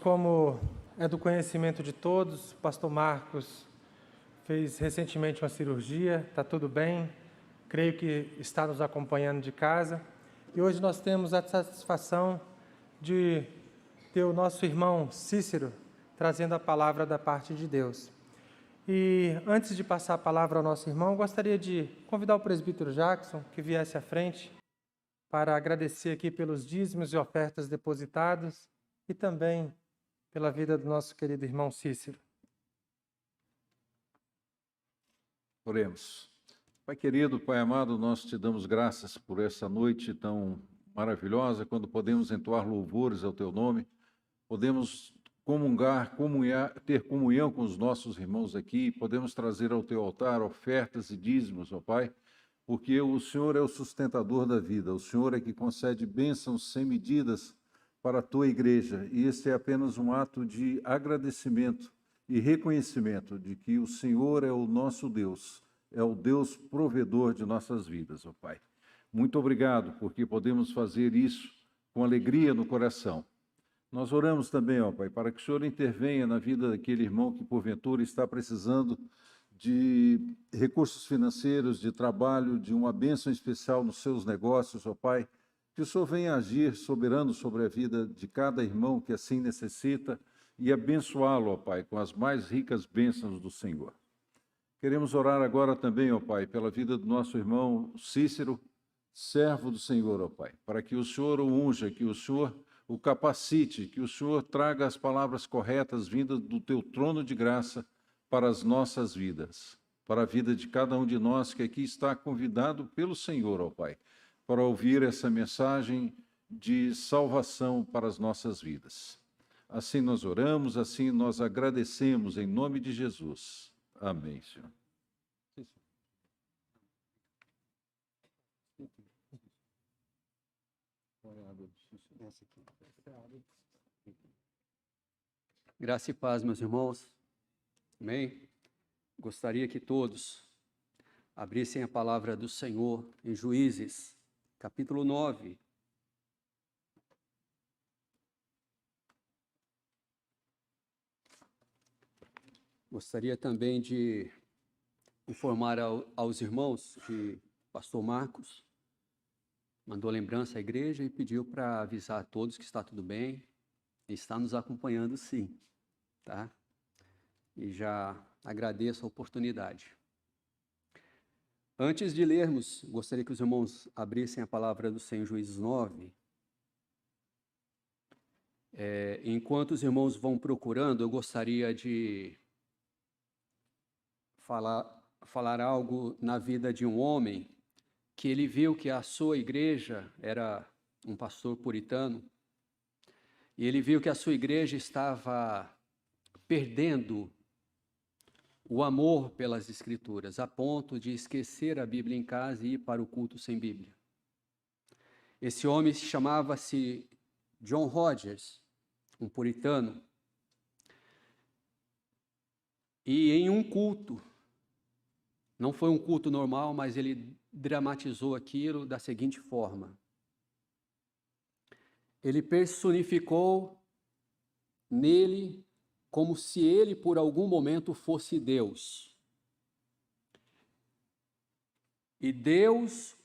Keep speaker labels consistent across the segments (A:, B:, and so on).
A: Como é do conhecimento de todos, o pastor Marcos fez recentemente uma cirurgia, está tudo bem, creio que está nos acompanhando de casa. E hoje nós temos a satisfação de ter o nosso irmão Cícero trazendo a palavra da parte de Deus. E antes de passar a palavra ao nosso irmão, gostaria de convidar o presbítero Jackson que viesse à frente para agradecer aqui pelos dízimos e ofertas depositados e também pela vida do nosso querido irmão Cícero.
B: Oremos. Pai querido, Pai amado, nós te damos graças por essa noite tão maravilhosa, quando podemos entoar louvores ao teu nome, podemos comungar, ter comunhão com os nossos irmãos aqui, podemos trazer ao teu altar ofertas e dízimos, ó Pai, porque o Senhor é o sustentador da vida, o Senhor é que concede bênçãos sem medidas para a tua igreja, e este é apenas um ato de agradecimento e reconhecimento de que o Senhor é o nosso Deus, é o Deus provedor de nossas vidas, ó Pai. Muito obrigado, porque podemos fazer isso com alegria no coração. Nós oramos também, ó Pai, para que o Senhor intervenha na vida daquele irmão que porventura está precisando de recursos financeiros, de trabalho, de uma bênção especial nos seus negócios, ó Pai. Que o Senhor venha agir soberano sobre a vida de cada irmão que assim necessita e abençoá-lo, ó Pai, com as mais ricas bênçãos do Senhor. Queremos orar agora também, ó Pai, pela vida do nosso irmão Cícero, servo do Senhor, ó Pai, para que o Senhor o unja, que o Senhor o capacite, que o Senhor traga as palavras corretas vindas do teu trono de graça para as nossas vidas, para a vida de cada um de nós que aqui está convidado pelo Senhor, ó Pai, para ouvir essa mensagem de salvação para as nossas vidas. Assim nós oramos, assim nós agradecemos em nome de Jesus. Amém, Senhor.
C: Graça e paz, meus irmãos. Amém? Gostaria que todos abrissem a palavra do Senhor em Juízes, capítulo 9. Gostaria também de informar aos irmãos que o pastor Marcos mandou lembrança à igreja e pediu para avisar a todos que está tudo bem e está nos acompanhando sim, tá? E já agradeço a oportunidade. Antes de lermos, gostaria que os irmãos abrissem a palavra do Senhor, Juízes 9. Enquanto os irmãos vão procurando, eu gostaria de falar algo na vida de um homem que ele viu que a sua igreja era um pastor puritano, e ele viu que a sua igreja estava perdendo o amor pelas Escrituras, a ponto de esquecer a Bíblia em casa e ir para o culto sem Bíblia. Esse homem chamava-se John Rogers, um puritano, e em um culto, não foi um culto normal, mas ele dramatizou aquilo da seguinte forma: ele personificou nele como se ele, por algum momento, fosse Deus. E Deus,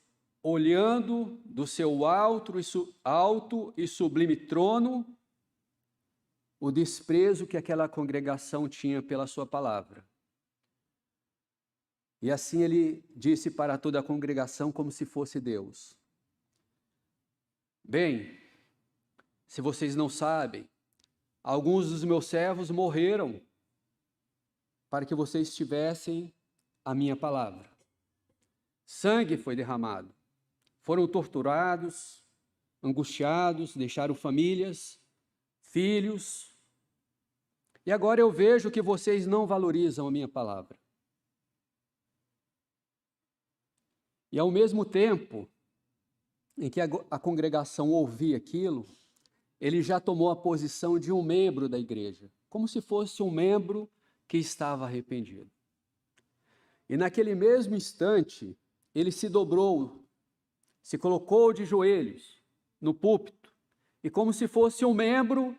C: olhando do seu alto e sublime trono, o desprezo que aquela congregação tinha pela sua palavra. E assim ele disse para toda a congregação como se fosse Deus: bem, se vocês não sabem, alguns dos meus servos morreram para que vocês tivessem a minha palavra. Sangue foi derramado, foram torturados, angustiados, deixaram famílias, filhos. E agora eu vejo que vocês não valorizam a minha palavra. E ao mesmo tempo em que a congregação ouvia aquilo, ele já tomou a posição de um membro da igreja, como se fosse um membro que estava arrependido. E naquele mesmo instante, ele se dobrou, se colocou de joelhos no púlpito, e como se fosse um membro,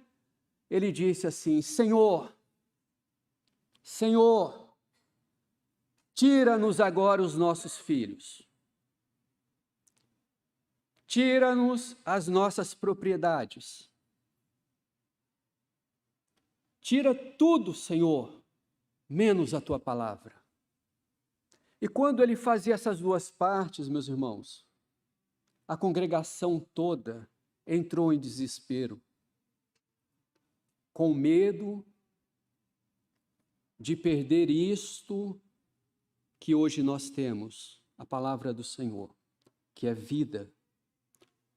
C: ele disse assim: Senhor, Senhor, tira-nos agora os nossos filhos. Tira-nos as nossas propriedades. Tira tudo, Senhor, menos a tua palavra. E quando ele fazia essas duas partes, meus irmãos, a congregação toda entrou em desespero, com medo de perder isto que hoje nós temos, a palavra do Senhor, que é vida.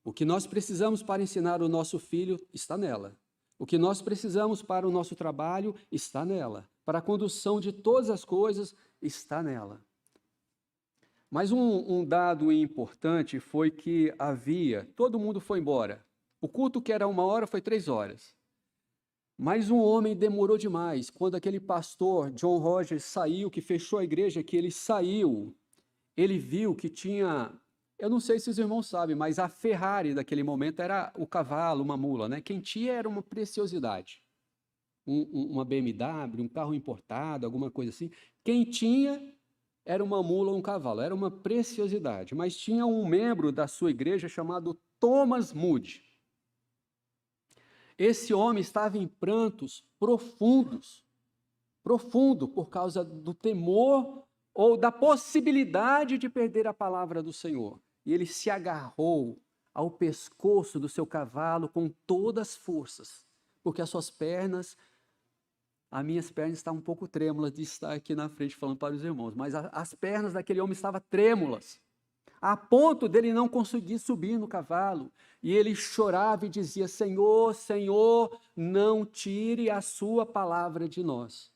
C: O que nós precisamos para ensinar o nosso filho está nela. O que nós precisamos para o nosso trabalho está nela. Para a condução de todas as coisas está nela. Mas um dado importante foi que todo mundo foi embora. O culto que era 1 hora foi 3 horas. Mas um homem demorou demais. Quando aquele pastor, John Rogers, saiu, que fechou a igreja, que ele saiu, ele viu que tinha, eu não sei se os irmãos sabem, mas a Ferrari daquele momento era o cavalo, uma mula, né? Quem tinha era uma preciosidade. Uma BMW, um carro importado, alguma coisa assim. Quem tinha era uma mula ou um cavalo, era uma preciosidade. Mas tinha um membro da sua igreja chamado Thomas Moody. Esse homem estava em prantos profundo, por causa do temor ou da possibilidade de perder a palavra do Senhor. E ele se agarrou ao pescoço do seu cavalo com todas as forças, porque as suas pernas, as minhas pernas estavam um pouco trêmulas de estar aqui na frente falando para os irmãos, mas as pernas daquele homem estavam trêmulas, a ponto dele não conseguir subir no cavalo. E ele chorava e dizia: Senhor, Senhor, não tire a sua palavra de nós.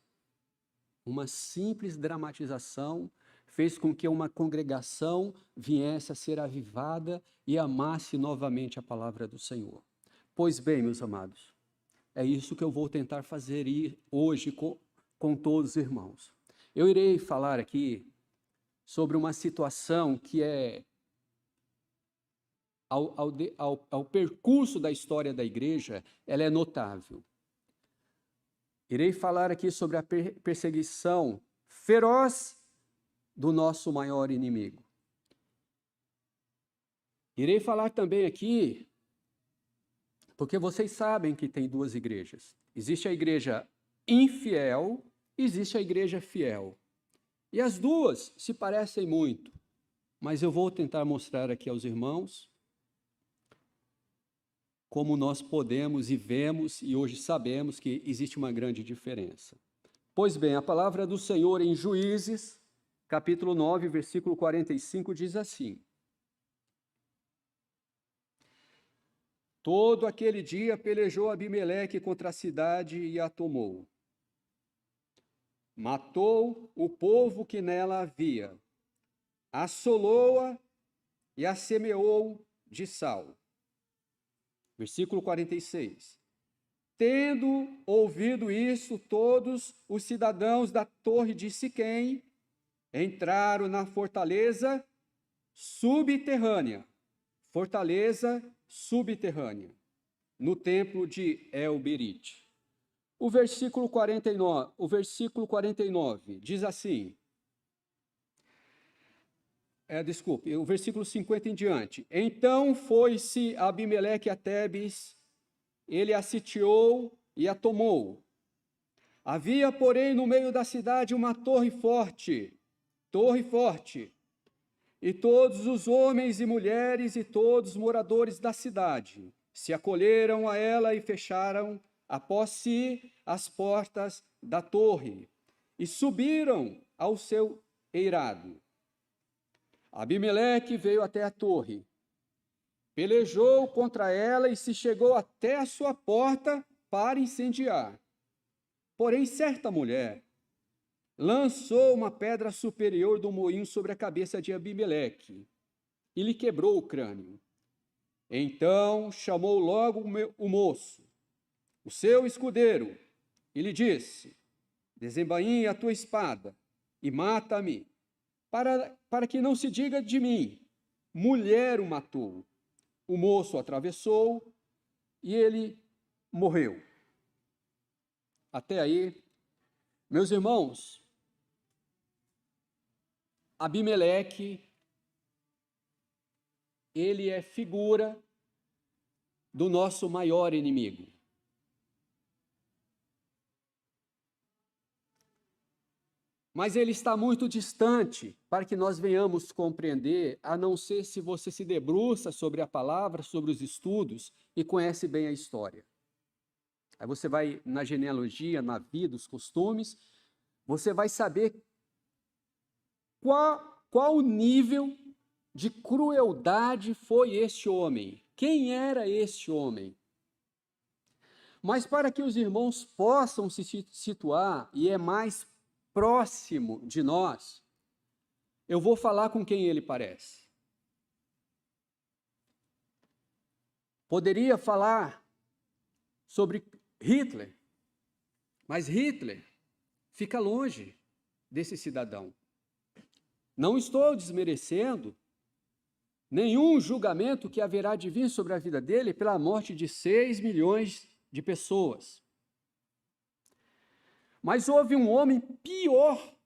C: Uma simples dramatização fez com que uma congregação viesse a ser avivada e amasse novamente a palavra do Senhor. Pois bem, meus amados, é isso que eu vou tentar fazer hoje com todos os irmãos. Eu irei falar aqui sobre uma situação que é, ao percurso da história da igreja, ela é notável. Irei falar aqui sobre a perseguição feroz do nosso maior inimigo. Irei falar também aqui, porque vocês sabem que tem duas igrejas. Existe a igreja infiel, existe a igreja fiel. E as duas se parecem muito, mas eu vou tentar mostrar aqui aos irmãos como nós podemos e vemos, e hoje sabemos que existe uma grande diferença. Pois bem, a palavra do Senhor em Juízes, capítulo 9, versículo 45, diz assim: Todo aquele dia pelejou Abimeleque contra a cidade e a tomou. Matou o povo que nela havia, assolou-a e a semeou de sal. Versículo 46. Tendo ouvido isso, todos os cidadãos da torre de Siquém entraram na fortaleza subterrânea, no templo de El-Berite. O versículo 49 diz assim, o versículo 50 em diante. Então foi-se Abimeleque a Tebes, ele a sitiou e a tomou. Havia, porém, no meio da cidade uma torre forte, e todos os homens e mulheres e todos os moradores da cidade se acolheram a ela e fecharam após si as portas da torre, e subiram ao seu eirado. Abimeleque veio até a torre, pelejou contra ela e se chegou até a sua porta para incendiar. Porém, certa mulher lançou uma pedra superior do moinho sobre a cabeça de Abimeleque e lhe quebrou o crânio. Então chamou logo o moço, o seu escudeiro, e lhe disse: desembainhe a tua espada e mata-me, para que não se diga de mim, mulher o matou. O moço atravessou e ele morreu. até aí? Meus irmãos, Abimeleque, ele é figura do nosso maior inimigo. Mas ele está muito distante para que nós venhamos compreender, a não ser se você se debruça sobre a palavra, sobre os estudos e conhece bem a história. Aí você vai na genealogia, na vida, os costumes, você vai saber qual o nível de crueldade foi este homem. Quem era este homem? Mas para que os irmãos possam se situar, e é mais próximo de nós, eu vou falar com quem ele parece. Poderia falar sobre Hitler, mas Hitler fica longe desse cidadão. Não estou desmerecendo nenhum julgamento que haverá de vir sobre a vida dele pela morte de 6 milhões de pessoas. Mas houve um homem pior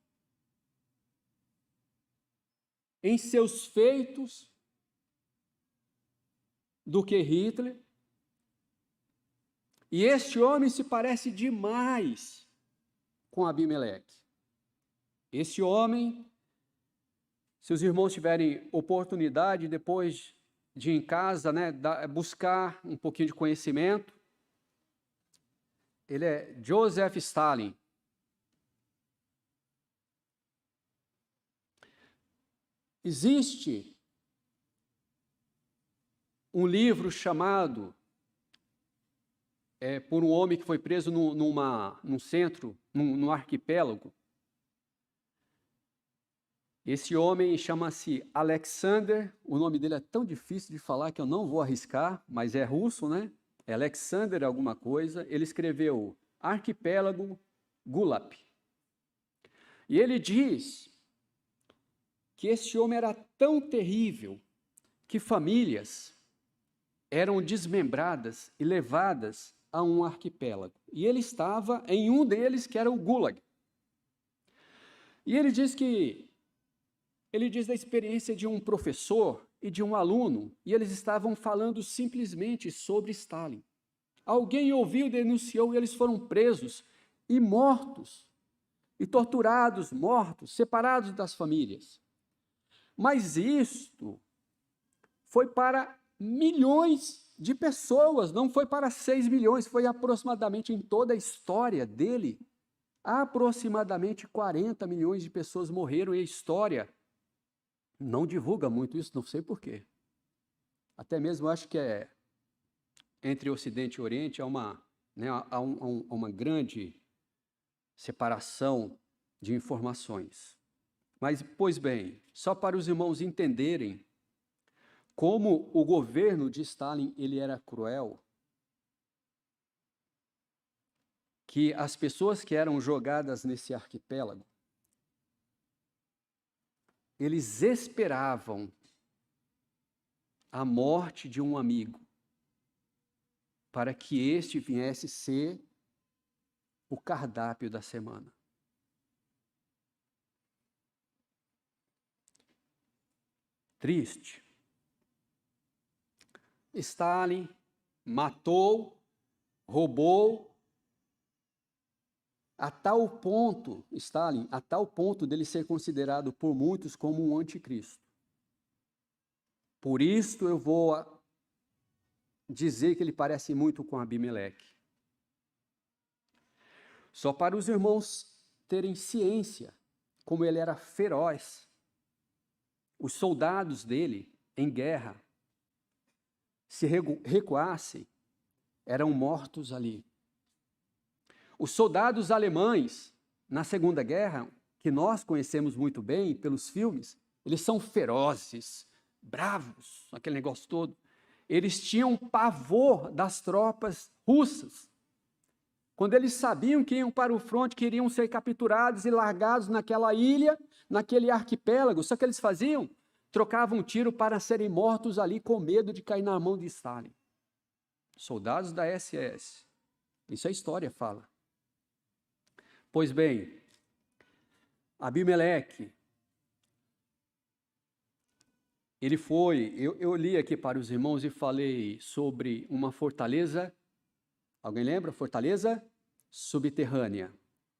C: em seus feitos do que Hitler. E este homem se parece demais com Abimeleque. Esse homem, se os irmãos tiverem oportunidade, depois de ir em casa, buscar um pouquinho de conhecimento, ele é Joseph Stalin. Existe um livro chamado, por um homem que foi preso num centro, num arquipélago. Esse homem chama-se Alexander, o nome dele é tão difícil de falar que eu não vou arriscar, mas é russo, né? É Alexander alguma coisa. Ele escreveu Arquipélago Gulag. E ele diz que esse homem era tão terrível que famílias eram desmembradas e levadas a um arquipélago. E ele estava em um deles, que era o Gulag. E ele diz da experiência de um professor e de um aluno, e eles estavam falando simplesmente sobre Stalin. Alguém ouviu, denunciou, e eles foram presos e mortos, e torturados, mortos, separados das famílias. Mas isto foi para milhões de pessoas, não foi para 6 milhões, foi aproximadamente em toda a história dele, aproximadamente 40 milhões de pessoas morreram, e a história não divulga muito isso, não sei porquê. Até mesmo acho que entre Ocidente e Oriente há uma grande separação de informações. Mas, pois bem, só para os irmãos entenderem como o governo de Stalin ele era cruel, que as pessoas que eram jogadas nesse arquipélago, eles esperavam a morte de um amigo para que este viesse ser o cardápio da semana. Triste. Stalin matou, roubou, a tal ponto dele ser considerado por muitos como um anticristo. Por isso eu vou dizer que ele parece muito com Abimeleque. Só para os irmãos terem ciência, como ele era feroz. Os soldados dele, em guerra, se recuassem, eram mortos ali. Os soldados alemães, na Segunda Guerra, que nós conhecemos muito bem pelos filmes, eles são ferozes, bravos, aquele negócio todo. Eles tinham pavor das tropas russas. Quando eles sabiam que iam para o fronte, que iriam ser capturados e largados naquela ilha, naquele arquipélago, só que eles faziam? Trocavam tiro para serem mortos ali com medo de cair na mão de Stalin. Soldados da SS. Isso a história fala. Pois bem, Abimeleque, ele foi, eu li aqui para os irmãos e falei sobre uma fortaleza, alguém lembra? Fortaleza subterrânea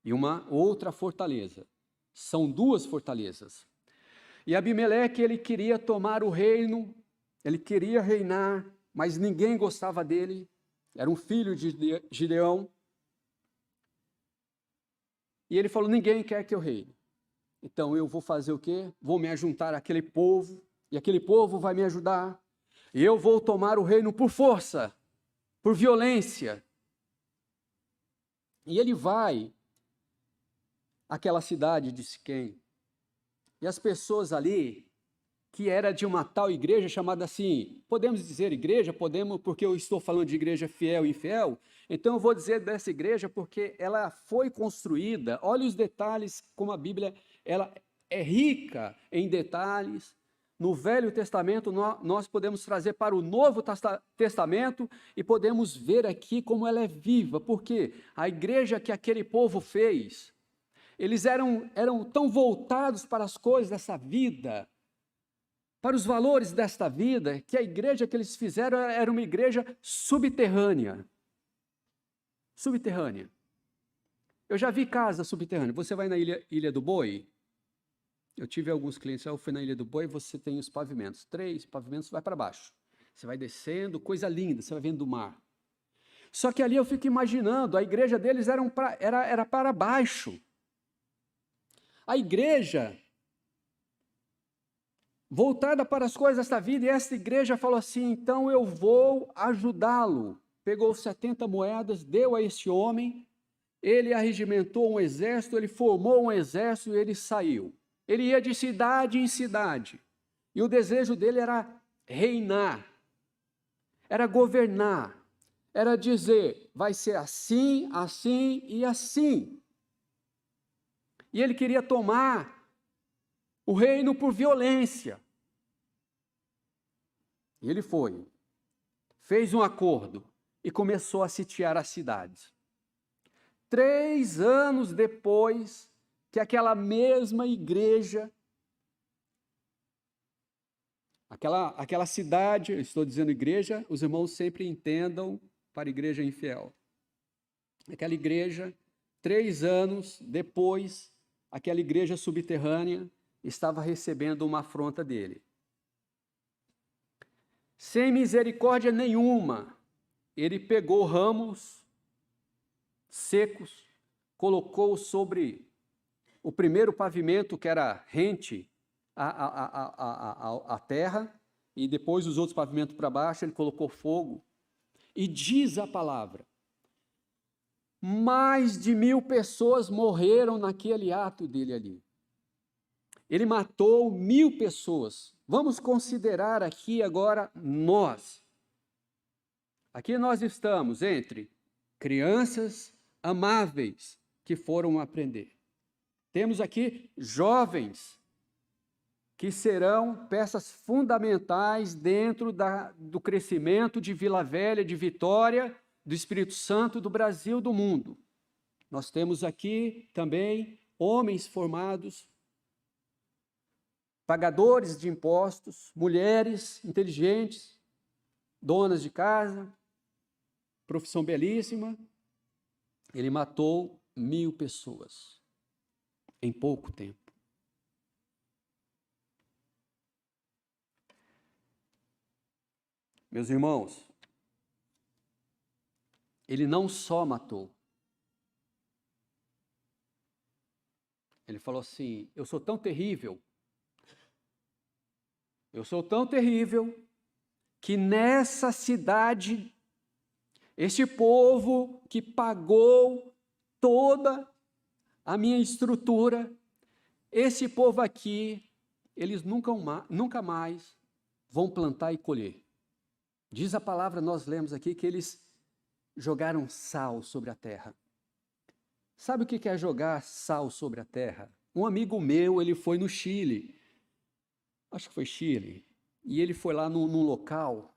C: e uma outra fortaleza. São duas fortalezas. E Abimeleque, ele queria tomar o reino, ele queria reinar, mas ninguém gostava dele, era um filho de Gideão. E ele falou, ninguém quer que eu reine. Então eu vou fazer o quê? Vou me ajuntar àquele povo, e aquele povo vai me ajudar, e eu vou tomar o reino por força, por violência. E ele vai àquela cidade de Siquém, e as pessoas ali, que era de uma tal igreja chamada assim, podemos dizer igreja, podemos, porque eu estou falando de igreja fiel e infiel, então eu vou dizer dessa igreja porque ela foi construída, olha os detalhes, como a Bíblia, ela é rica em detalhes. No Velho Testamento, nós podemos trazer para o Novo Testamento e podemos ver aqui como ela é viva, porque a igreja que aquele povo fez, eles eram tão voltados para as coisas dessa vida, para os valores desta vida, que a igreja que eles fizeram era uma igreja subterrânea. Subterrânea. Eu já vi casa subterrânea. Você vai na Ilha do Boi? Eu tive alguns clientes, eu fui na Ilha do Boi, você tem os pavimentos, 3 pavimentos, vai para baixo. Você vai descendo, coisa linda, você vai vendo do mar. Só que ali eu fico imaginando, a igreja deles era para baixo. A igreja, voltada para as coisas desta vida, e esta igreja falou assim, então eu vou ajudá-lo. Pegou 70 moedas, deu a este homem, ele arregimentou um exército, ele formou um exército e ele saiu. Ele ia de cidade em cidade, e o desejo dele era reinar, era governar, era dizer, vai ser assim, assim e assim. E ele queria tomar o reino por violência. E ele foi, fez um acordo e começou a sitiar as cidades. 3 anos depois que aquela mesma igreja, aquela cidade, eu estou dizendo igreja, os irmãos sempre entendam para a igreja infiel. Aquela igreja, 3 anos depois, aquela igreja subterrânea estava recebendo uma afronta dele. Sem misericórdia nenhuma, ele pegou ramos secos, colocou sobre o primeiro pavimento, que era rente à terra, e depois os outros pavimentos para baixo, ele colocou fogo. E diz a palavra, mais de 1000 pessoas morreram naquele ato dele ali. Ele matou 1000 pessoas. Vamos considerar aqui agora nós. Aqui nós estamos entre crianças amáveis que foram aprender. Temos aqui jovens que serão peças fundamentais dentro do crescimento de Vila Velha, de Vitória, do Espírito Santo, do Brasil, do mundo. Nós temos aqui também homens formados, pagadores de impostos, mulheres inteligentes, donas de casa, profissão belíssima. Ele matou 1000 pessoas em pouco tempo. Meus irmãos, ele não só matou, ele falou assim, eu sou tão terrível, que nessa cidade, este povo que pagou toda a minha estrutura, esse povo aqui, eles nunca mais vão plantar e colher. Diz a palavra, nós lemos aqui, que eles jogaram sal sobre a terra. Sabe o que é jogar sal sobre a terra? Um amigo meu, ele foi no Chile, acho que foi Chile, e ele foi lá num local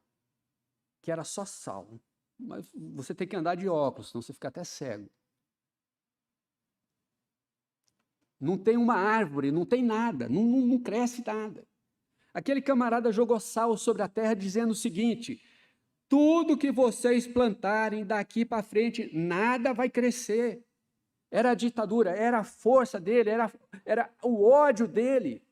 C: que era só sal. Mas você tem que andar de óculos, senão você fica até cego. não tem uma árvore, não tem nada, não cresce nada. Aquele camarada jogou sal sobre a terra dizendo o seguinte: tudo que vocês plantarem daqui para frente, nada vai crescer. Era a ditadura, era a força dele, era o ódio dele.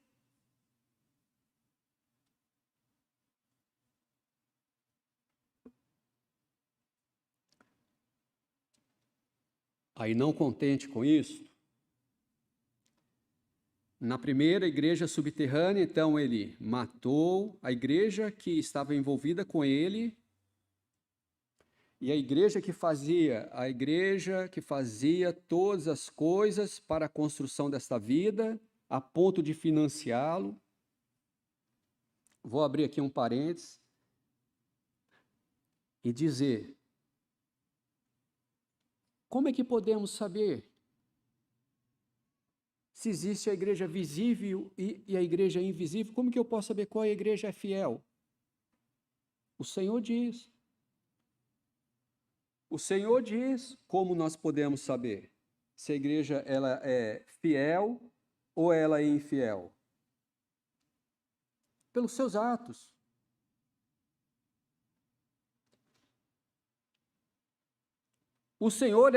C: Aí, não contente com isso, na primeira igreja subterrânea, então, ele matou a igreja que estava envolvida com ele, e a igreja que fazia todas as coisas para a construção desta vida, a ponto de financiá-lo. Vou abrir aqui um parênteses e dizer: como é que podemos saber se existe a igreja visível e a igreja invisível? Como que eu posso saber qual a igreja é fiel? O Senhor diz. O Senhor diz como nós podemos saber se a igreja ela é fiel ou ela é infiel. Pelos seus atos. O Senhor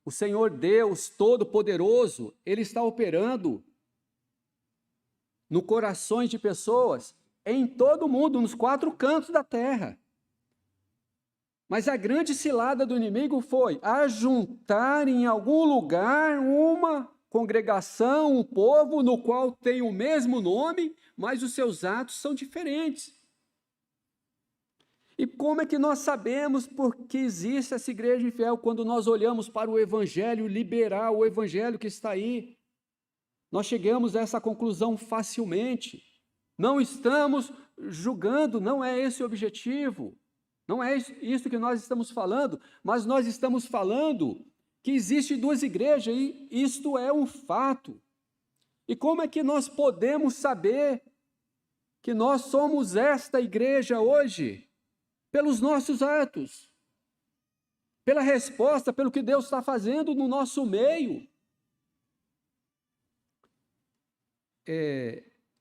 C: o Senhor Deus Todo-Poderoso, Ele está operando no corações de pessoas em todo o mundo, nos 4 cantos da terra. Mas a grande cilada do inimigo foi ajuntar em algum lugar uma congregação, um povo no qual tem o mesmo nome, mas os seus atos são diferentes. E como é que nós sabemos porque existe essa igreja infiel quando nós olhamos para o evangelho liberal, o evangelho que está aí? Nós chegamos a essa conclusão facilmente. Não estamos julgando, não é esse o objetivo. Não é isso que nós estamos falando, mas nós estamos falando que existem 2 igrejas e isto é um fato. E como é que nós podemos saber que nós somos esta igreja hoje? Pelos nossos atos, pela resposta, pelo que Deus está fazendo no nosso meio.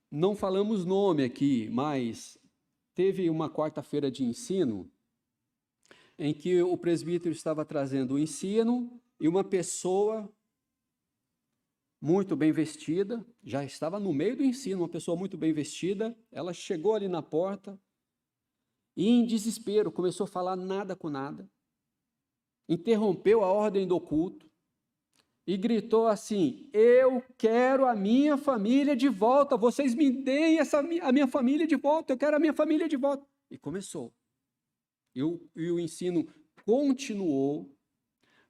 C: Não falamos nome aqui, mas teve uma quarta-feira de ensino em que o presbítero estava trazendo o ensino e uma pessoa muito bem vestida, já estava no meio do ensino, uma pessoa muito bem vestida, ela chegou ali na porta e em desespero começou a falar nada com nada, interrompeu a ordem do culto e gritou assim: eu quero a minha família de volta, vocês me deem a minha família de volta, eu quero a minha família de volta. E começou. E o ensino continuou.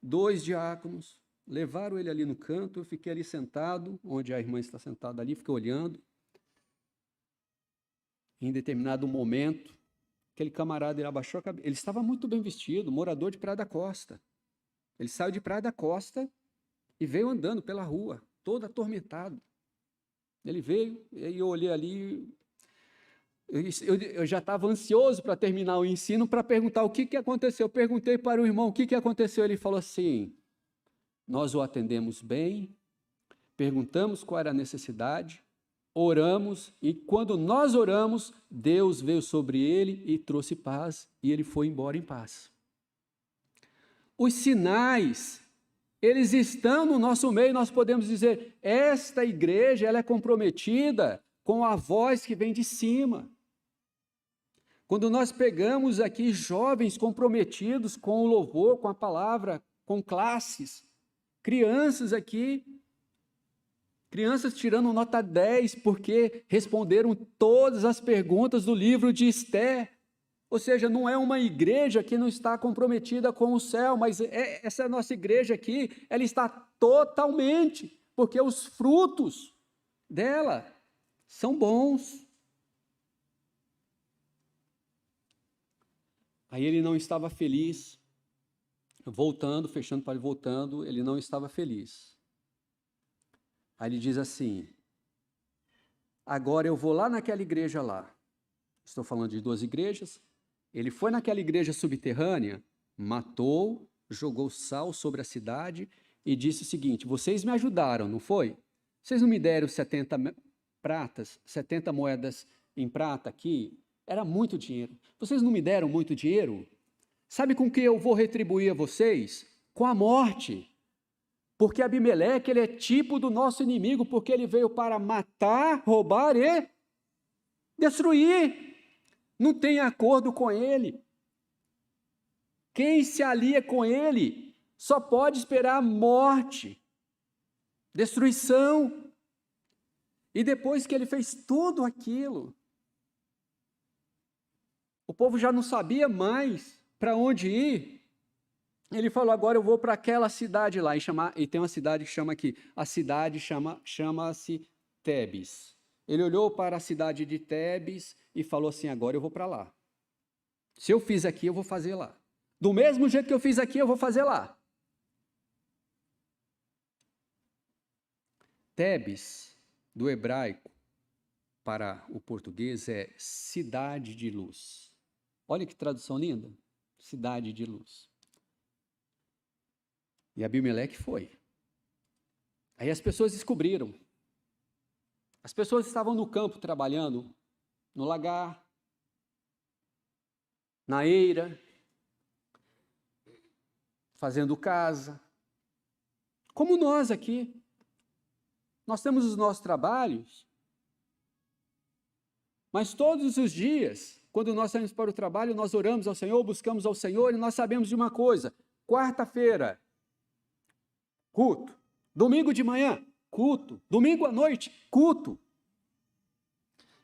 C: 2 diáconos levaram ele ali no canto, eu fiquei ali sentado, onde a irmã está sentada ali, fiquei olhando. Em determinado momento, aquele camarada, ele abaixou a cabeça, ele estava muito bem vestido, morador de Praia da Costa. Ele saiu de Praia da Costa e veio andando pela rua, todo atormentado. Ele veio, e eu olhei ali, eu já estava ansioso para terminar o ensino, para perguntar o que aconteceu. Eu perguntei para o irmão o que aconteceu. Ele falou assim: nós o atendemos bem, perguntamos qual era a necessidade, oramos, e quando nós oramos, Deus veio sobre ele e trouxe paz, e ele foi embora em paz. Os sinais, eles estão no nosso meio, nós podemos dizer: esta igreja ela é comprometida com a voz que vem de cima. Quando nós pegamos aqui jovens comprometidos com o louvor, com a palavra, com classes, crianças aqui, crianças tirando nota 10 porque responderam todas as perguntas do livro de Esther. Ou seja, não é uma igreja que não está comprometida com o céu, mas essa nossa igreja aqui, ela está totalmente, porque os frutos dela são bons. Aí ele não estava feliz, fechando para ele, voltando, ele não estava feliz. Aí ele diz assim: agora eu vou lá naquela igreja lá. Estou falando de 2 igrejas. Ele foi naquela igreja subterrânea, matou, jogou sal sobre a cidade e disse o seguinte: vocês me ajudaram, não foi? Vocês não me deram 70 pratas, 70 moedas em prata aqui? Era muito dinheiro. Vocês não me deram muito dinheiro? Sabe com que eu vou retribuir a vocês? Com a morte. Porque Abimeleque, ele é tipo do nosso inimigo, porque ele veio para matar, roubar e destruir. Não tem acordo com ele. Quem se alia com ele só pode esperar morte, destruição. E depois que ele fez tudo aquilo, o povo já não sabia mais para onde ir. Ele falou: agora eu vou para aquela cidade lá. E tem uma cidade que chama aqui, a cidade chama-se Tebes. Ele olhou para a cidade de Tebes e falou assim: agora eu vou para lá. Se eu fiz aqui, eu vou fazer lá. Do mesmo jeito que eu fiz aqui, eu vou fazer lá. Tebes, do hebraico para o português, é cidade de luz. Olha que tradução linda. Cidade de luz. E Abimeleque foi. Aí as pessoas descobriram. As pessoas estavam no campo trabalhando, no lagar, na eira, fazendo casa. Como nós aqui. Nós temos os nossos trabalhos, mas todos os dias, quando nós saímos para o trabalho, nós oramos ao Senhor, buscamos ao Senhor, e nós sabemos de uma coisa: quarta-feira, culto. Domingo de manhã, culto. Domingo à noite, culto.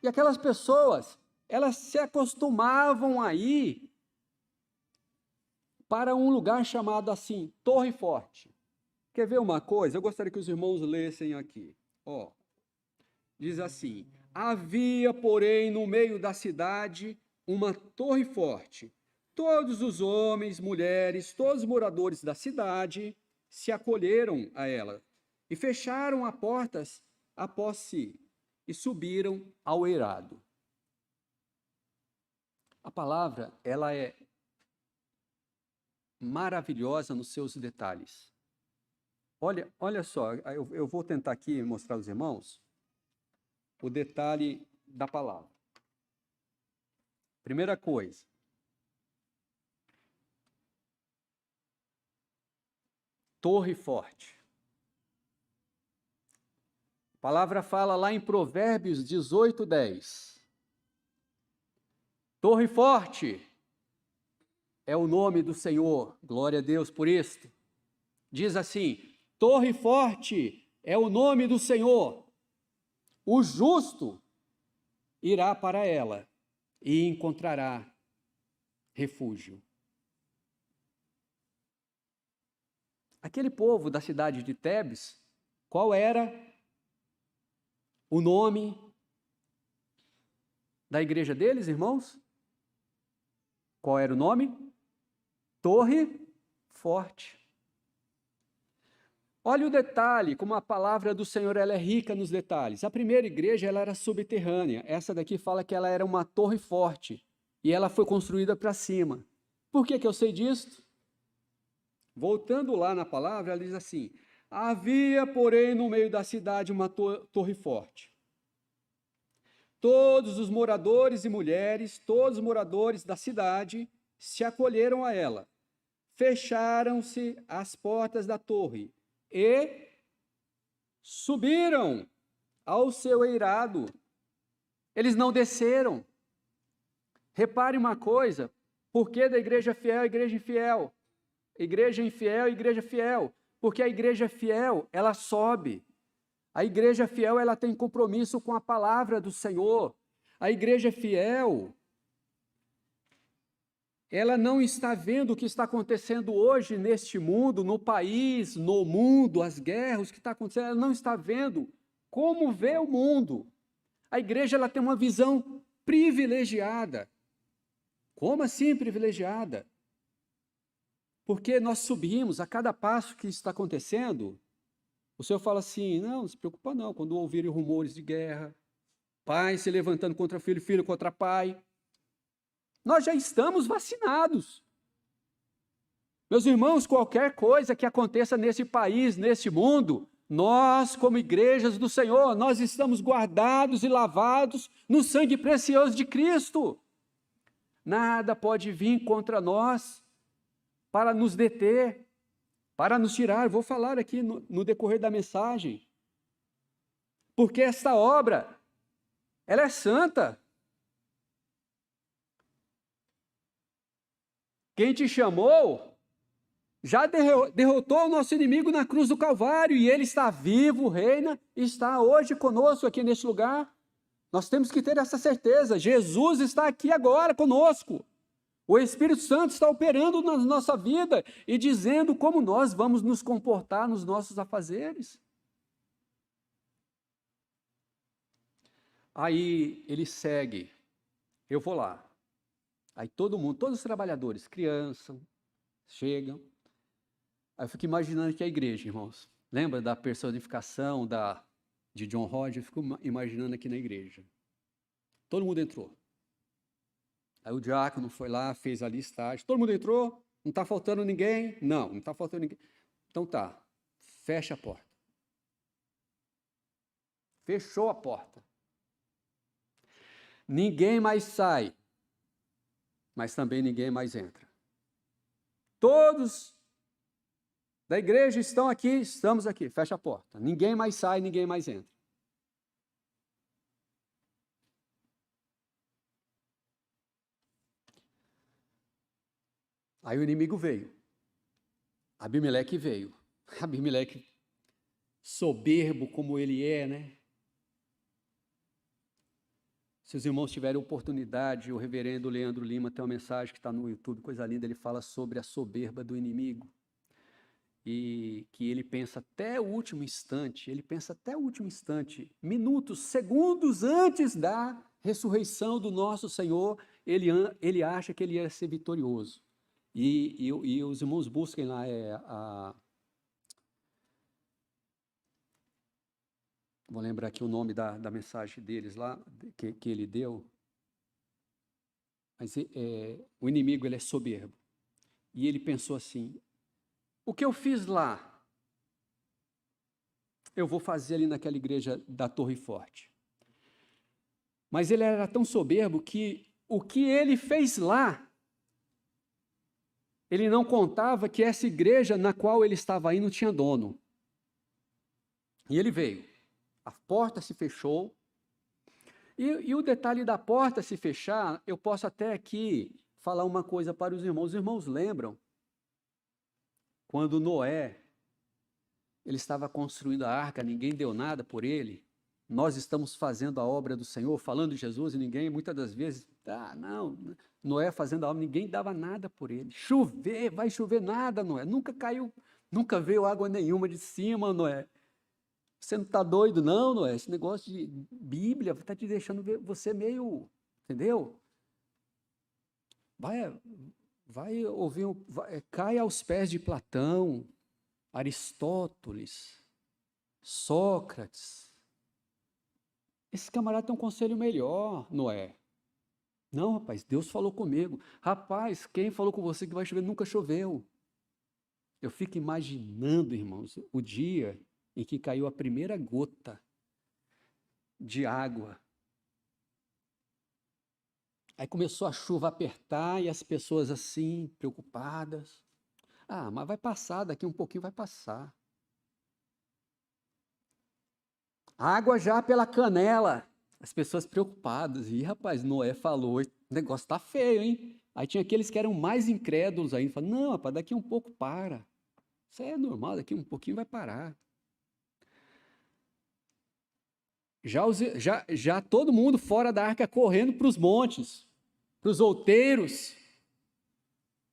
C: E aquelas pessoas, elas se acostumavam a ir para um lugar chamado assim, Torre Forte. Quer ver uma coisa? Eu gostaria que os irmãos lessem aqui. Ó, diz assim: havia, porém, no meio da cidade, uma torre forte. Todos os homens, mulheres, todos os moradores da cidade se acolheram a ela e fecharam as portas após si e subiram ao eirado. A palavra, ela é maravilhosa nos seus detalhes. Olha só, eu vou tentar aqui mostrar aos irmãos o detalhe da palavra. Primeira coisa. Torre forte. A palavra fala lá em Provérbios 18:10. Torre forte é o nome do Senhor, glória a Deus por isto. Diz assim: torre forte é o nome do Senhor, o justo irá para ela e encontrará refúgio. Aquele povo da cidade de Tebes, qual era o nome da igreja deles, irmãos? Qual era o nome? Torre Forte. Olha o detalhe, como a palavra do Senhor ela é rica nos detalhes. A primeira igreja ela era subterrânea. Essa daqui fala que ela era uma torre forte e ela foi construída para cima. Por que eu sei disso? Voltando lá na palavra, ela diz assim: havia, porém, no meio da cidade uma torre forte. Todos os moradores e mulheres, todos os moradores da cidade se acolheram a ela. Fecharam-se as portas da torre e subiram ao seu eirado. Eles não desceram. Repare uma coisa: por que da igreja fiel, igreja infiel? Igreja infiel, igreja fiel. Porque a igreja fiel, ela sobe. A igreja fiel, ela tem compromisso com a palavra do Senhor. A igreja fiel, ela não está vendo o que está acontecendo hoje neste mundo, no país, no mundo, as guerras, o que está acontecendo, ela não está vendo como vê o mundo. A igreja, ela tem uma visão privilegiada. Como assim privilegiada? Porque nós subimos a cada passo que está acontecendo. O Senhor fala assim: não se preocupa não, quando ouvirem rumores de guerra, pai se levantando contra filho, filho contra pai. Nós já estamos vacinados. Meus irmãos, qualquer coisa que aconteça nesse país, nesse mundo, nós, como igrejas do Senhor, nós estamos guardados e lavados no sangue precioso de Cristo. Nada pode vir contra nós para nos deter, para nos tirar. Vou falar aqui no decorrer da mensagem. Porque esta obra, ela é santa. Quem te chamou já derrotou o nosso inimigo na cruz do Calvário, e ele está vivo, reina, e está hoje conosco aqui neste lugar. Nós temos que ter essa certeza. Jesus está aqui agora conosco. O Espírito Santo está operando na nossa vida e dizendo como nós vamos nos comportar nos nossos afazeres. Aí ele segue, eu vou lá. Aí todo mundo, todos os trabalhadores, crianças, chegam. Aí eu fico imaginando que a igreja, irmãos, lembra da personificação de John Roger? Eu fico imaginando aqui na igreja. Todo mundo entrou. Aí o diácono foi lá, fez a listagem. Todo mundo entrou? Não está faltando ninguém? Não, não está faltando ninguém. Então tá, fecha a porta. Fechou a porta. Ninguém mais sai, mas também ninguém mais entra. Todos da igreja estão aqui, estamos aqui, fecha a porta. Ninguém mais sai, ninguém mais entra. Aí o inimigo veio. Abimeleque veio. Abimeleque, soberbo como ele é, né? Se os irmãos tiverem oportunidade, o reverendo Leandro Lima tem uma mensagem que está no YouTube, coisa linda, ele fala sobre a soberba do inimigo. E que ele pensa até o último instante, minutos, segundos antes da ressurreição do nosso Senhor, ele acha que ele ia ser vitorioso. E os irmãos busquem lá, vou lembrar aqui o nome da mensagem deles lá, que ele deu. Mas o inimigo, ele é soberbo. E ele pensou assim, o que eu fiz lá, eu vou fazer ali naquela igreja da Torre Forte. Mas ele era tão soberbo que o que ele fez lá, ele não contava que essa igreja na qual ele estava indo tinha dono. E ele veio. A porta se fechou. E o detalhe da porta se fechar, eu posso até aqui falar uma coisa para os irmãos. Os irmãos lembram? Quando Noé, ele estava construindo a arca, ninguém deu nada por ele. Nós estamos fazendo a obra do Senhor, falando de Jesus, e ninguém, muitas das vezes, Noé fazendo a obra, ninguém dava nada por ele. Chover, vai chover nada, Noé. Nunca caiu, nunca veio água nenhuma de cima, Noé. Você não está doido, não, Noé? Esse negócio de Bíblia está te deixando você meio, entendeu? Vai ouvir, cai aos pés de Platão, Aristóteles, Sócrates. Esse camarada tem um conselho melhor, Noé. Não, rapaz, Deus falou comigo. Rapaz, quem falou com você que vai chover nunca choveu. Eu fico imaginando, irmãos, o dia em que caiu a primeira gota de água. Aí começou a chuva a apertar e as pessoas assim, preocupadas. Mas vai passar, daqui um pouquinho vai passar. Água já pela canela. As pessoas preocupadas. E, rapaz, Noé falou, o negócio está feio, hein? Aí tinha aqueles que eram mais incrédulos ainda. Falaram, não, rapaz, daqui um pouco para. Isso é normal, daqui um pouquinho vai parar. Já todo mundo fora da arca correndo para os montes, para os outeiros.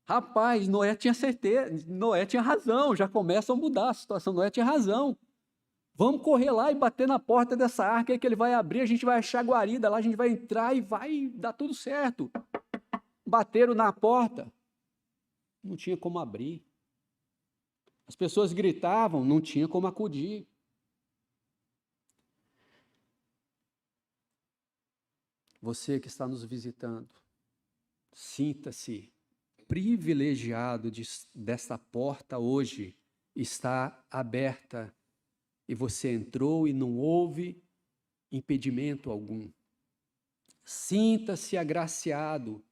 C: Rapaz, Noé tinha certeza, Noé tinha razão, já começa a mudar a situação, Noé tinha razão. Vamos correr lá e bater na porta dessa arca aí que ele vai abrir, a gente vai achar guarida lá, a gente vai entrar e vai dar tudo certo. Bateram na porta, não tinha como abrir. As pessoas gritavam, não tinha como acudir. Você que está nos visitando, sinta-se privilegiado desta porta hoje está aberta e você entrou e não houve impedimento algum. Sinta-se agraciado,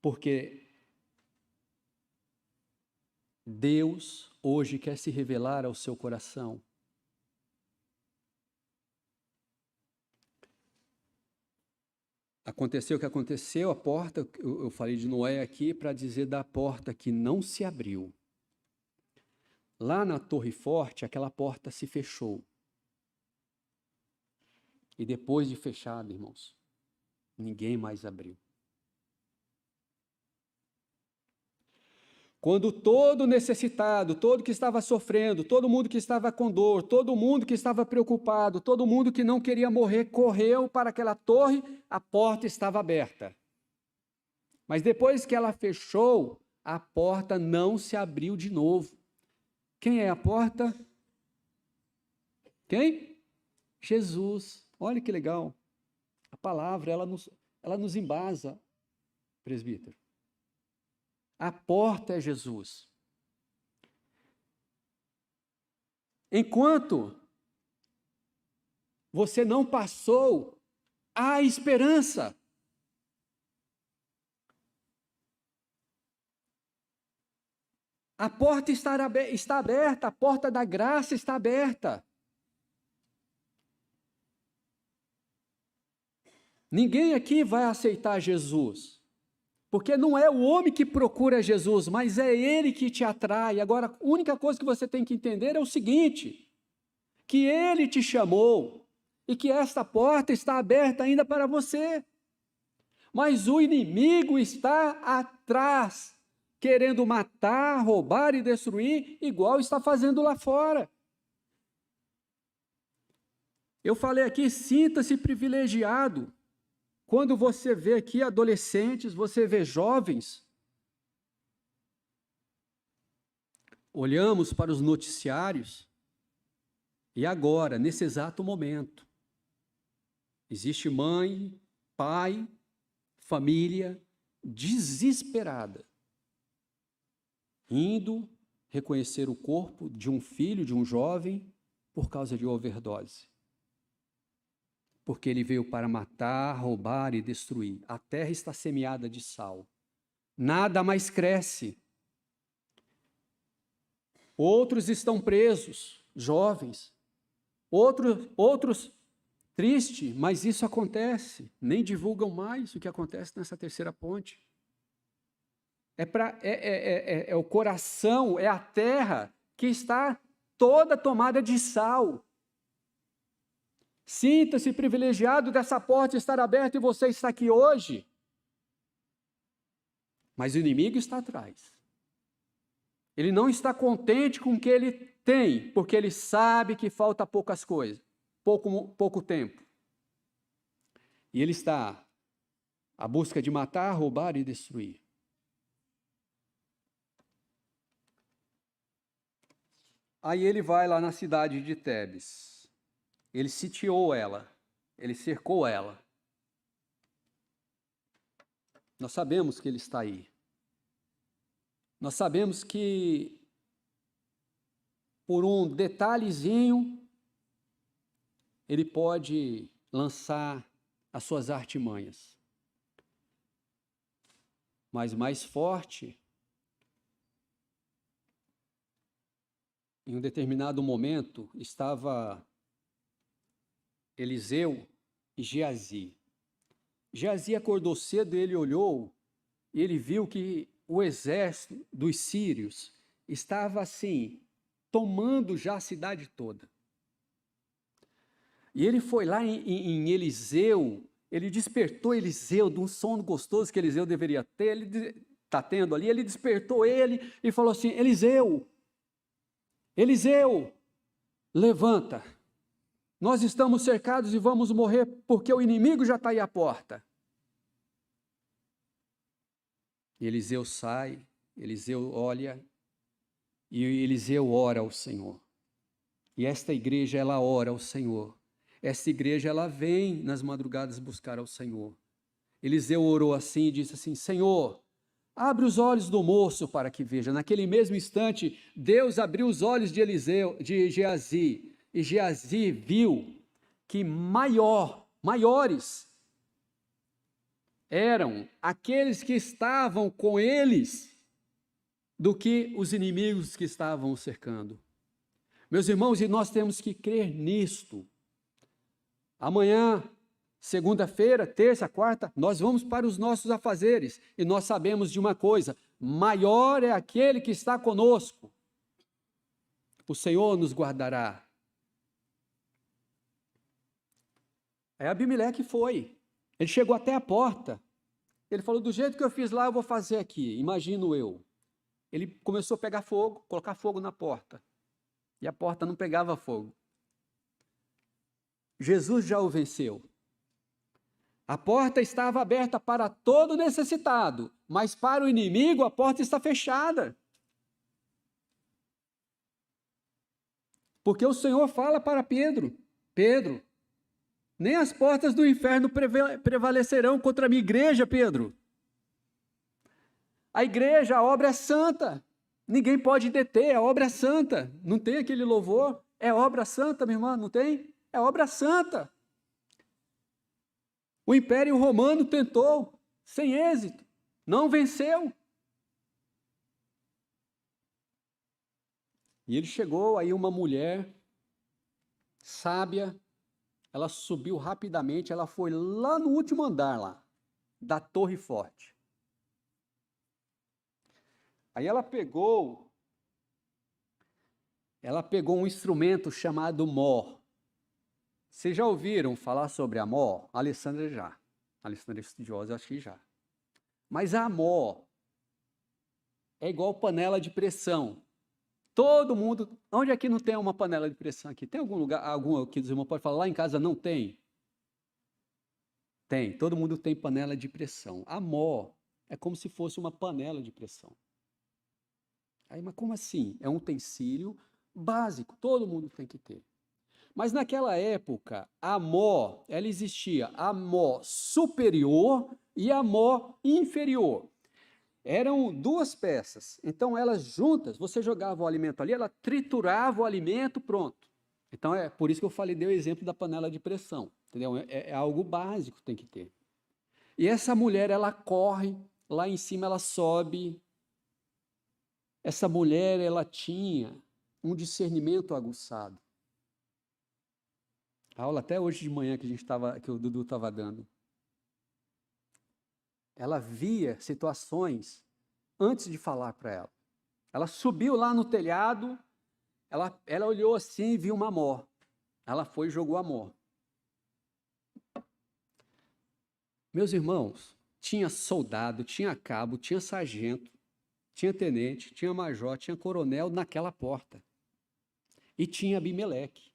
C: porque Deus hoje quer se revelar ao seu coração. Aconteceu o que aconteceu, a porta, eu falei de Noé aqui para dizer da porta que não se abriu. Lá na Torre Forte, aquela porta se fechou. E depois de fechada, irmãos, ninguém mais abriu. Quando todo necessitado, todo que estava sofrendo, todo mundo que estava com dor, todo mundo que estava preocupado, todo mundo que não queria morrer, correu para aquela torre, a porta estava aberta. Mas depois que ela fechou, a porta não se abriu de novo. Quem é a porta? Quem? Jesus. Olha que legal. A palavra, ela nos embasa, presbítero. A porta é Jesus. Enquanto você não passou, há esperança. A porta está aberta, a porta da graça está aberta. Ninguém aqui vai aceitar Jesus. Porque não é o homem que procura Jesus, mas é ele que te atrai. Agora, a única coisa que você tem que entender é o seguinte: que ele te chamou e que esta porta está aberta ainda para você. Mas o inimigo está atrás, querendo matar, roubar e destruir, igual está fazendo lá fora. Eu falei aqui, sinta-se privilegiado. Quando você vê aqui adolescentes, você vê jovens, olhamos para os noticiários e agora, nesse exato momento, existe mãe, pai, família desesperada, indo reconhecer o corpo de um filho, de um jovem, por causa de overdose. Porque ele veio para matar, roubar e destruir. A terra está semeada de sal. Nada mais cresce. Outros estão presos, jovens. Outros tristes, mas isso acontece. Nem divulgam mais o que acontece nessa terceira ponte. É o coração, é a terra que está toda tomada de sal. Sinta-se privilegiado dessa porta estar aberta e você está aqui hoje. Mas o inimigo está atrás. Ele não está contente com o que ele tem, porque ele sabe que falta poucas coisas, pouco tempo. E ele está à busca de matar, roubar e destruir. Aí ele vai lá na cidade de Tebes. Ele sitiou ela, ele cercou ela. Nós sabemos que ele está aí. Nós sabemos que, por um detalhezinho, ele pode lançar as suas artimanhas. Mas mais forte, em um determinado momento, estava Eliseu e Geazi. Geazi acordou cedo e ele olhou e ele viu que o exército dos sírios estava assim, tomando já a cidade toda. E ele foi lá em Eliseu, ele despertou Eliseu de um sono gostoso que Eliseu deveria ter, ele está tendo ali, ele despertou ele e falou assim: Eliseu, levanta. Nós estamos cercados e vamos morrer porque o inimigo já está aí à porta. Eliseu sai, Eliseu olha e Eliseu ora ao Senhor. E esta igreja, ela ora ao Senhor. Esta igreja, ela vem nas madrugadas buscar ao Senhor. Eliseu orou assim e disse assim: Senhor, Abre os olhos do moço para que veja. Naquele mesmo instante, Deus abriu os olhos de Geazi, e Geazi viu que maiores eram aqueles que estavam com eles do que os inimigos que estavam o cercando. Meus irmãos, e nós temos que crer nisto. Amanhã, segunda-feira, terça, quarta, nós vamos para os nossos afazeres e nós sabemos de uma coisa: maior é aquele que está conosco. O Senhor nos guardará. Aí Abimeleque foi. Ele chegou até a porta. Ele falou: do jeito que eu fiz lá, eu vou fazer aqui. Imagino eu. Ele começou a pegar fogo, colocar fogo na porta. E a porta não pegava fogo. Jesus já o venceu. A porta estava aberta para todo necessitado, mas para o inimigo a porta está fechada. Porque o Senhor fala para Pedro: Pedro, nem as portas do inferno prevalecerão contra a minha igreja, Pedro. A igreja, a obra é santa. Ninguém pode deter, a obra é santa. Não tem aquele louvor? É obra santa, minha irmã, não tem? É obra santa. O Império Romano tentou, sem êxito, não venceu. E ele chegou, aí uma mulher sábia, ela subiu rapidamente, ela foi lá no último andar lá, da Torre Forte. Aí ela pegou um instrumento chamado mó. Vocês já ouviram falar sobre a mó? A Alessandra já. A Alessandra é estudiosa, eu acho que já. Mas a mó é igual panela de pressão. Todo mundo... Onde aqui não tem uma panela de pressão aqui? Tem algum lugar, algum aqui dos irmãos pode falar, lá em casa não tem? Tem, todo mundo tem panela de pressão. A mó é como se fosse uma panela de pressão. Aí, mas como assim? É um utensílio básico, todo mundo tem que ter. Mas naquela época, a mó, ela existia a mó superior e a mó inferior. Eram duas peças, então elas juntas, você jogava o alimento ali, ela triturava o alimento, pronto. Então é por isso que eu falei, dei o exemplo da panela de pressão, entendeu? É algo básico que tem que ter. E essa mulher, ela corre, lá em cima ela sobe. Essa mulher, ela tinha um discernimento aguçado. A aula até hoje de manhã que o Dudu estava dando. Ela via situações antes de falar para ela. Ela subiu lá no telhado, ela olhou assim e viu uma mó. Ela foi e jogou a mó. Meus irmãos, tinha soldado, tinha cabo, tinha sargento, tinha tenente, tinha major, tinha coronel naquela porta. E tinha Abimeleque.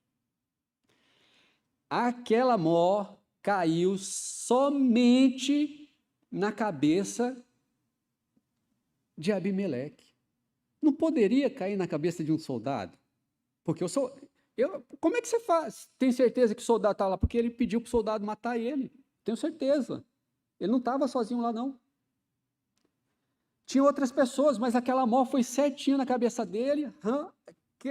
C: Aquela mó caiu somente na cabeça de Abimeleque. Não poderia cair na cabeça de um soldado? Porque como é que você faz? Tem certeza que o soldado está lá? Porque ele pediu para o soldado matar ele. Tenho certeza. Ele não estava sozinho lá, não. Tinha outras pessoas, mas aquela mó foi certinho na cabeça dele,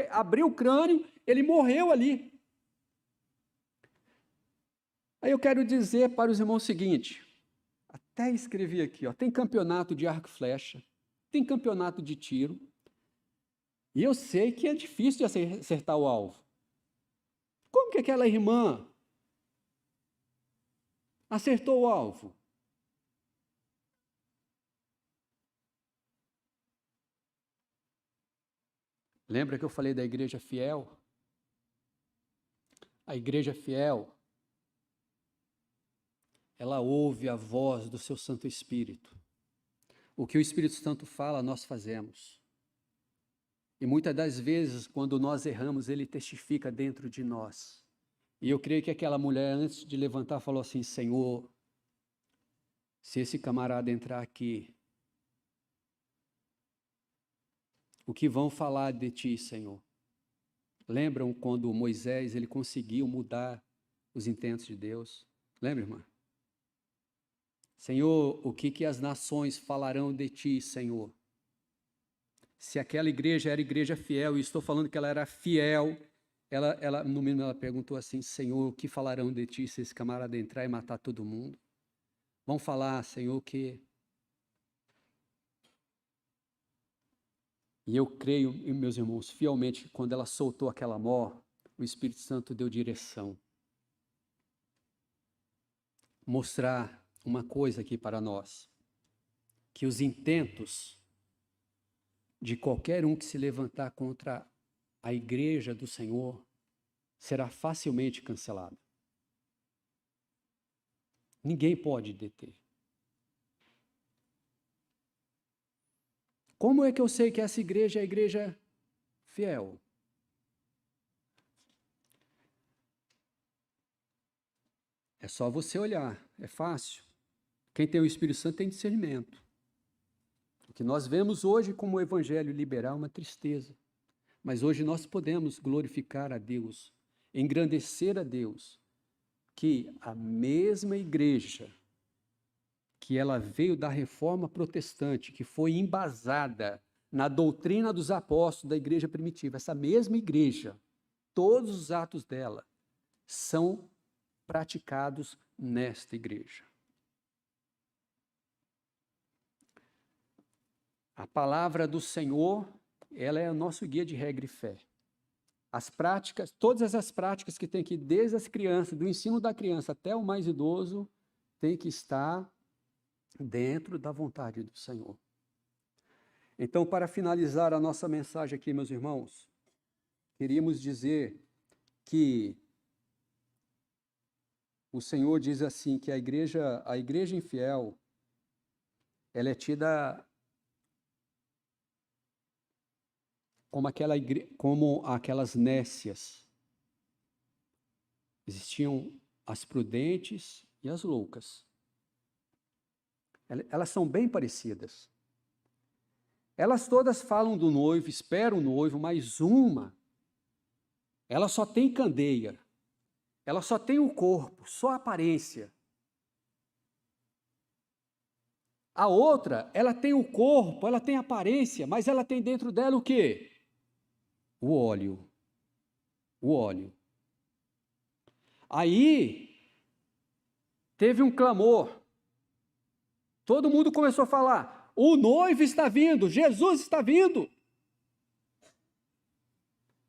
C: abriu o crânio, ele morreu ali. Aí eu quero dizer para os irmãos o seguinte, até escrevi aqui, ó, tem campeonato de arco e flecha, tem campeonato de tiro, e eu sei que é difícil de acertar o alvo. Como que aquela irmã acertou o alvo? Lembra que eu falei da igreja fiel? A igreja fiel, ela ouve a voz do seu Santo Espírito. O que o Espírito Santo fala, nós fazemos. E muitas das vezes, quando nós erramos, ele testifica dentro de nós. E eu creio que aquela mulher, antes de levantar, falou assim: Senhor, se esse camarada entrar aqui, o que vão falar de ti, Senhor? Lembram quando Moisés, ele conseguiu mudar os intentos de Deus? Lembra, irmã? Senhor, o que as nações falarão de ti, Senhor? Se aquela igreja era igreja fiel, e estou falando que ela era fiel, no mínimo ela perguntou assim, Senhor, o que falarão de ti se esse camarada entrar e matar todo mundo? Vão falar, Senhor, que... E eu creio, meus irmãos, fielmente, quando ela soltou aquela mó, o Espírito Santo deu direção. Mostrar uma coisa aqui para nós, que os intentos de qualquer um que se levantar contra a igreja do Senhor será facilmente cancelado. Ninguém pode deter. Como é que eu sei que essa igreja é a igreja fiel? É só você olhar, é fácil. Quem tem o Espírito Santo tem discernimento. O que nós vemos hoje como o evangelho liberal é uma tristeza. Mas hoje nós podemos glorificar a Deus, engrandecer a Deus, que a mesma igreja que ela veio da reforma protestante, que foi embasada na doutrina dos apóstolos da igreja primitiva, essa mesma igreja, todos os atos dela são praticados nesta igreja. A palavra do Senhor, ela é o nosso guia de regra e fé. As práticas, todas as práticas que tem aqui, desde as crianças, do ensino da criança até o mais idoso, tem que estar dentro da vontade do Senhor. Então, para finalizar a nossa mensagem aqui, meus irmãos, queríamos dizer que o Senhor diz assim, que a igreja infiel, ela é tida como aquelas nécias. Existiam as prudentes e as loucas. Elas são bem parecidas. Elas todas falam do noivo, esperam o noivo, mas uma, ela só tem candeia, ela só tem o corpo, só a aparência. A outra, ela tem o corpo, ela tem a aparência, mas ela tem dentro dela o quê? O óleo. O óleo. Aí, teve um clamor. Todo mundo começou a falar, o noivo está vindo, Jesus está vindo.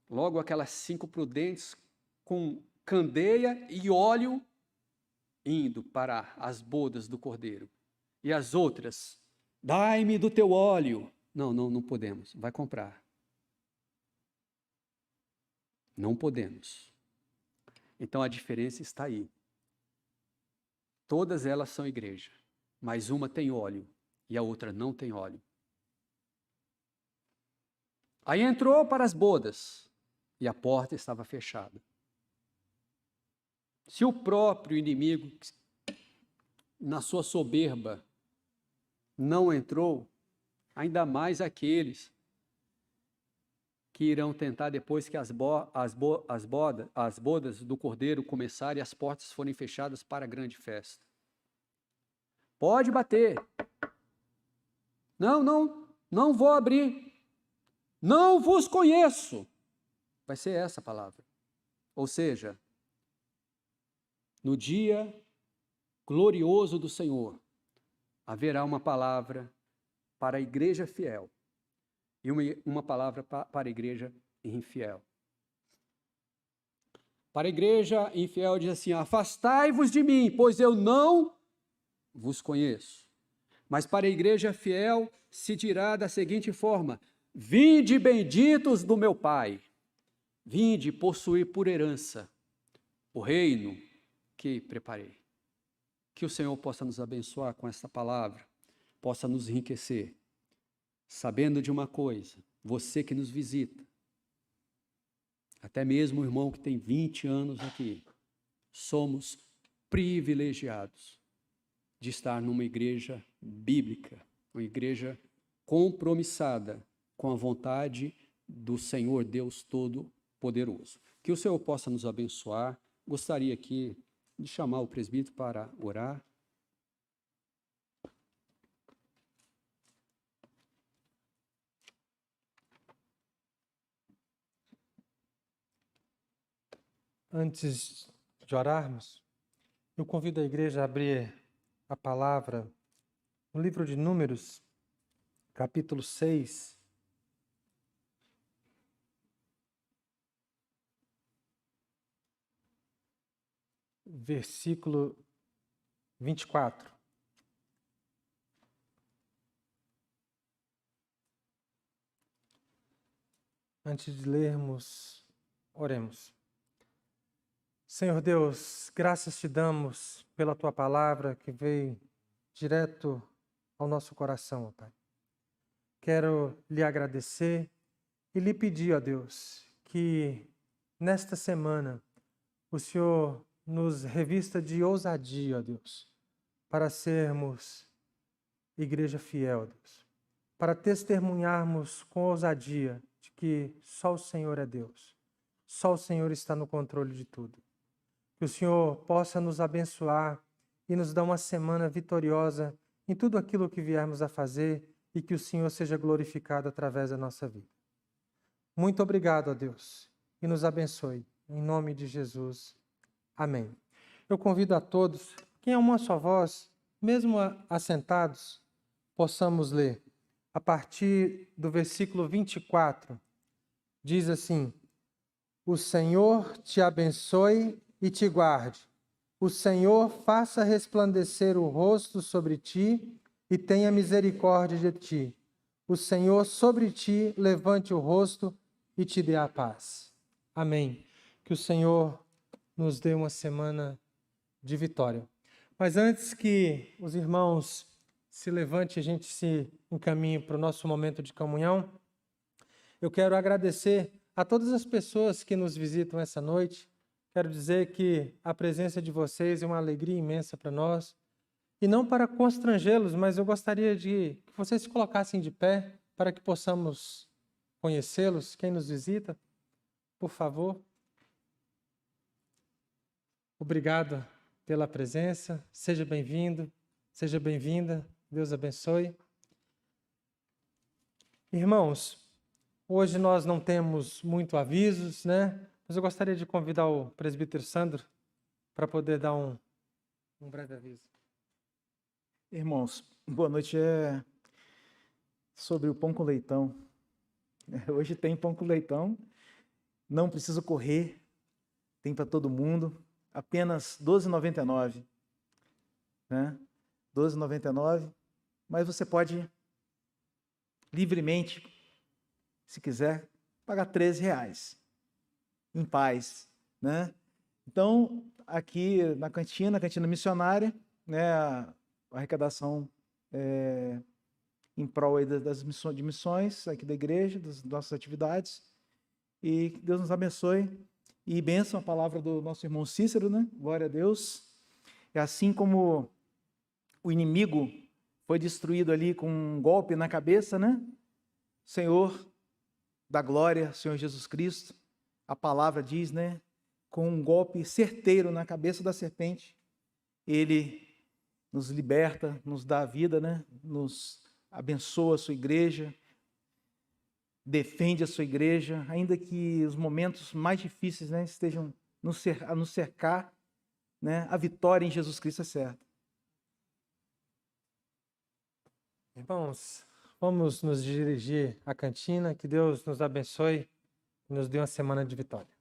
C: Logo aquelas 5 prudentes com candeia e óleo indo para as bodas do Cordeiro. E as outras, dai-me do teu óleo. Não podemos, vai comprar. Não podemos. Então a diferença está aí. Todas elas são igreja, mas uma tem óleo e a outra não tem óleo. Aí entrou para as bodas e a porta estava fechada. Se o próprio inimigo, na sua soberba, não entrou, ainda mais aqueles que irão tentar depois que as bodas do Cordeiro começarem e as portas forem fechadas para a grande festa. Pode bater. Não vou abrir. Não vos conheço. Vai ser essa a palavra. Ou seja, no dia glorioso do Senhor, haverá uma palavra para a igreja fiel e uma palavra para a igreja infiel. Para a igreja infiel diz assim, afastai-vos de mim, pois eu não vos conheço. Mas para a igreja fiel se dirá da seguinte forma, vinde benditos do meu Pai, vinde possuir por herança o reino que preparei. Que o Senhor possa nos abençoar com esta palavra, possa nos enriquecer, sabendo de uma coisa, você que nos visita, até mesmo o irmão que tem 20 anos aqui, somos privilegiados de estar numa igreja bíblica, uma igreja compromissada com a vontade do Senhor Deus Todo-Poderoso. Que o Senhor possa nos abençoar. Gostaria aqui de chamar o presbítero para orar.
A: Antes de orarmos, eu convido a igreja a abrir a palavra no livro de Números, capítulo 6. Versículo 24. Antes de lermos, oremos. Senhor Deus, graças te damos pela tua palavra que veio direto ao nosso coração, ó Pai. Quero lhe agradecer e lhe pedir, ó Deus, que nesta semana o Senhor nos revista de ousadia, ó Deus, para sermos igreja fiel, ó Deus, para testemunharmos com ousadia de que só o Senhor é Deus, só o Senhor está no controle de tudo. Que o Senhor possa nos abençoar e nos dar uma semana vitoriosa em tudo aquilo que viermos a fazer e que o Senhor seja glorificado através da nossa vida. Muito obrigado, ó Deus, e nos abençoe. Em nome de Jesus. Amém. Eu convido a todos, que em uma só voz, mesmo assentados, possamos ler. A partir do versículo 24, diz assim: O Senhor te abençoe e te guarde. O Senhor faça resplandecer o rosto sobre ti e tenha misericórdia de ti. O Senhor sobre ti levante o rosto e te dê a paz. Amém. Que o Senhor nos dê uma semana de vitória. Mas antes que os irmãos se levantem e a gente se encaminhe para o nosso momento de comunhão, eu quero agradecer a todas as pessoas que nos visitam essa noite. Quero dizer que a presença de vocês é uma alegria imensa para nós. E não para constrangê-los, mas eu gostaria de que vocês se colocassem de pé para que possamos conhecê-los. Quem nos visita, por favor. Obrigado pela presença. Seja bem-vindo, seja bem-vinda. Deus abençoe. Irmãos, hoje nós não temos muito avisos, né? Mas eu gostaria de convidar o presbítero Sandro para poder dar um breve aviso.
D: Irmãos, boa noite. É sobre o pão com leitão. Hoje tem pão com leitão, não preciso correr, tem para todo mundo, apenas R$ 12,99, né? R$ 12,99, mas você pode livremente, se quiser, pagar R$ 13, em paz, né? Então, aqui na cantina missionária, né, a arrecadação em prol aí das missões aqui da igreja, das nossas atividades, e que Deus nos abençoe e bênção a palavra do nosso irmão Cícero, né? Glória a Deus. É assim como o inimigo foi destruído ali com um golpe na cabeça, né? Senhor da glória, Senhor Jesus Cristo, a palavra diz, né? Com um golpe certeiro na cabeça da serpente, ele nos liberta, nos dá a vida, né? Nos abençoa a sua igreja, defende a sua igreja, ainda que os momentos mais difíceis, né, estejam a nos cercar, né? A vitória em Jesus Cristo é certa.
A: Irmãos, vamos nos dirigir à cantina. Que Deus nos abençoe e nos dê uma semana de vitória.